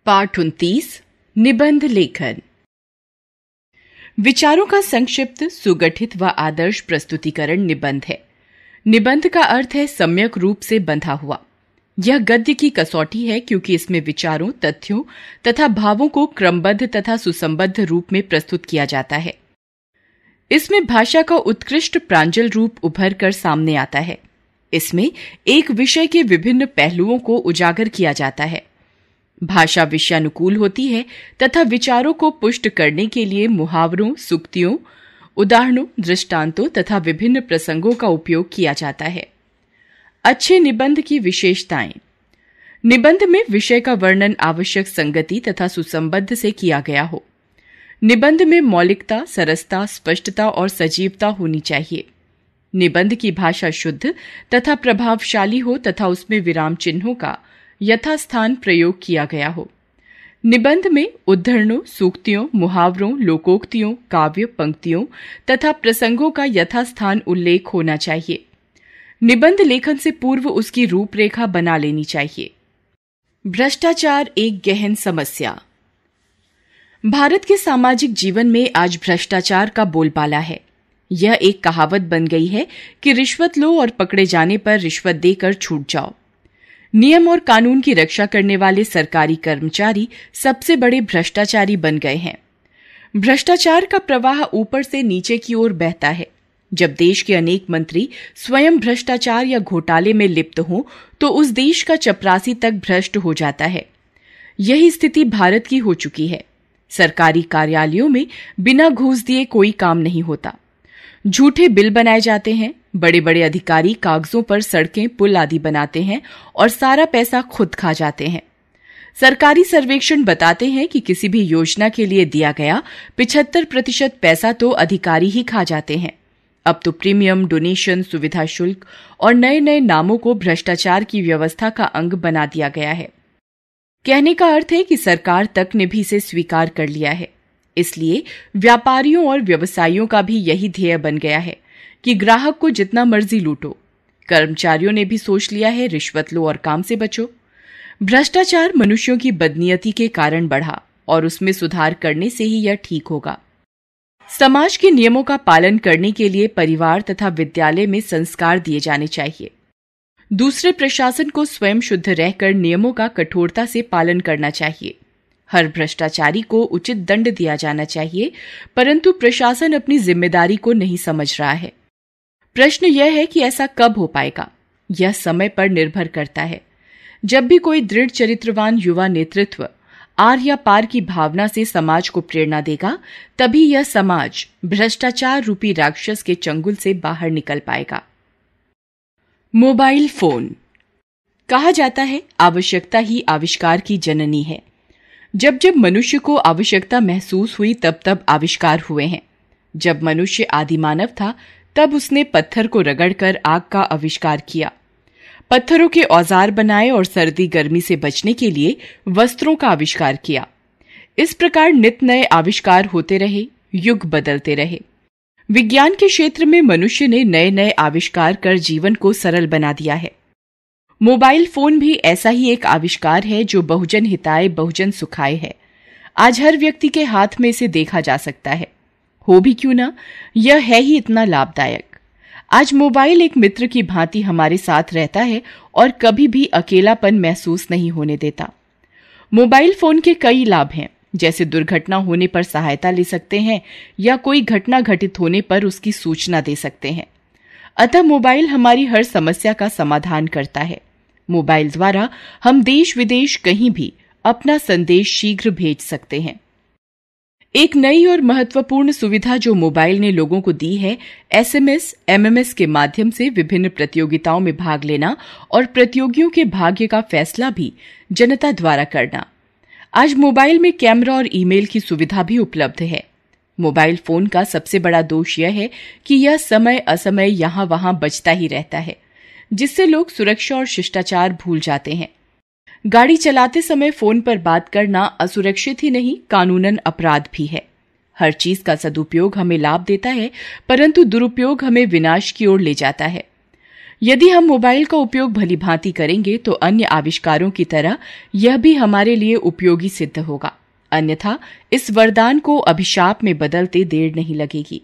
पाठ 29 निबंध लेखन। विचारों का संक्षिप्त, सुगठित व आदर्श प्रस्तुतिकरण निबंध है। निबंध का अर्थ है सम्यक रूप से बंधा हुआ। यह गद्य की कसौटी है क्योंकि इसमें विचारों, तथ्यों तथा भावों को क्रमबद्ध तथा सुसंबद्ध रूप में प्रस्तुत किया जाता है। इसमें भाषा का उत्कृष्ट प्रांजल रूप उभर कर सामने आता है। इसमें एक विषय के विभिन्न पहलुओं को उजागर किया जाता है। भाषा विषयानुकूल होती है तथा विचारों को पुष्ट करने के लिए मुहावरों, सूक्तियों, उदाहरणों, दृष्टांतों तथा विभिन्न प्रसंगों का उपयोग किया जाता है। अच्छे निबंध की विशेषताएं। निबंध में विषय का वर्णन आवश्यक संगति तथा सुसंबद्ध से किया गया हो। निबंध में मौलिकता, सरसता, स्पष्टता और सजीवता होनी चाहिए। निबंध की भाषा शुद्ध तथा प्रभावशाली हो तथा उसमें विराम चिन्हों का यथास्थान प्रयोग किया गया हो। निबंध में उद्धरणों, सूक्तियों, मुहावरों, लोकोक्तियों, काव्य पंक्तियों तथा प्रसंगों का यथास्थान उल्लेख होना चाहिए। निबंध लेखन से पूर्व उसकी रूपरेखा बना लेनी चाहिए। भ्रष्टाचार एक गहन समस्या। भारत के सामाजिक जीवन में आज भ्रष्टाचार का बोलबाला है। यह एक कहावत बन गई है कि रिश्वत लो और पकड़े जाने पर रिश्वत देकर छूट जाओ। नियम और कानून की रक्षा करने वाले सरकारी कर्मचारी सबसे बड़े भ्रष्टाचारी बन गए हैं। भ्रष्टाचार का प्रवाह ऊपर से नीचे की ओर बहता है। जब देश के अनेक मंत्री स्वयं भ्रष्टाचार या घोटाले में लिप्त हों तो उस देश का चपरासी तक भ्रष्ट हो जाता है। यही स्थिति भारत की हो चुकी है। सरकारी कार्यालयों में बिना घूस दिए कोई काम नहीं होता। झूठे बिल बनाए जाते हैं। बड़े बड़े अधिकारी कागजों पर सड़कें, पुल आदि बनाते हैं और सारा पैसा खुद खा जाते हैं। सरकारी सर्वेक्षण बताते हैं कि किसी भी योजना के लिए दिया गया 75% पैसा तो अधिकारी ही खा जाते हैं। अब तो प्रीमियम, डोनेशन, सुविधा शुल्क और नए नए नामों को भ्रष्टाचार की व्यवस्था का अंग बना दिया गया है। कहने का अर्थ है कि सरकार तक ने भी इसे स्वीकार कर लिया है। इसलिए व्यापारियों और व्यवसायियों का भी यही ध्येय बन गया है कि ग्राहक को जितना मर्जी लूटो। कर्मचारियों ने भी सोच लिया है रिश्वत लो और काम से बचो। भ्रष्टाचार मनुष्यों की बदनीयती के कारण बढ़ा और उसमें सुधार करने से ही यह ठीक होगा। समाज के नियमों का पालन करने के लिए परिवार तथा विद्यालय में संस्कार दिए जाने चाहिए। दूसरे प्रशासन को स्वयं शुद्ध रहकर नियमों का कठोरता से पालन करना चाहिए। हर भ्रष्टाचारी को उचित दंड दिया जाना चाहिए, परंतु प्रशासन अपनी जिम्मेदारी को नहीं समझ रहा है। प्रश्न यह है कि ऐसा कब हो पाएगा? यह समय पर निर्भर करता है। जब भी कोई दृढ़ चरित्रवान युवा नेतृत्व आर या पार की भावना से समाज को प्रेरणा देगा, तभी यह समाज भ्रष्टाचार रूपी राक्षस के चंगुल से बाहर निकल पाएगा। Mobile phone. कहा जाता है आवश्यकता ही आविष्कार की जननी है। जब जब मनुष्य को आवश्यकता महसूस हुई तब तब आविष्कार हुए हैं। जब मनुष्य आदिमानव था तब उसने पत्थर को रगड़कर आग का आविष्कार किया, पत्थरों के औजार बनाए और सर्दी गर्मी से बचने के लिए वस्त्रों का आविष्कार किया। इस प्रकार नित नए आविष्कार होते रहे, युग बदलते रहे। विज्ञान के क्षेत्र में मनुष्य ने नए नए आविष्कार कर जीवन को सरल बना दिया है। मोबाइल फोन भी ऐसा ही एक आविष्कार है जो बहुजन हिताय बहुजन सुखाय है। आज हर व्यक्ति के हाथ में इसे देखा जा सकता है। हो भी क्यों ना, यह है ही इतना लाभदायक। आज मोबाइल एक मित्र की भांति हमारे साथ रहता है और कभी भी अकेलापन महसूस नहीं होने देता। मोबाइल फोन के कई लाभ हैं, जैसे दुर्घटना होने पर सहायता ले सकते हैं या कोई घटना घटित होने पर उसकी सूचना दे सकते हैं। अतः मोबाइल हमारी हर समस्या का समाधान करता है। मोबाइल द्वारा हम देश विदेश कहीं भी अपना संदेश शीघ्र भेज सकते हैं। एक नई और महत्वपूर्ण सुविधा जो मोबाइल ने लोगों को दी है, SMS, MMS के माध्यम से विभिन्न प्रतियोगिताओं में भाग लेना और प्रतियोगियों के भाग्य का फैसला भी जनता द्वारा करना। आज मोबाइल में कैमरा और ईमेल की सुविधा भी उपलब्ध है। मोबाइल फोन का सबसे बड़ा दोष यह है कि यह समय असमय यहां वहां बजता ही रहता है, जिससे लोग सुरक्षा और शिष्टाचार भूल जाते हैं। गाड़ी चलाते समय फोन पर बात करना असुरक्षित ही नहीं, कानूनन अपराध भी है। हर चीज का सदुपयोग हमें लाभ देता है, परंतु दुरुपयोग हमें विनाश की ओर ले जाता है। यदि हम मोबाइल का उपयोग भली भांति करेंगे तो अन्य आविष्कारों की तरह यह भी हमारे लिए उपयोगी सिद्ध होगा, अन्यथा इस वरदान को अभिशाप में बदलते देर नहीं लगेगी।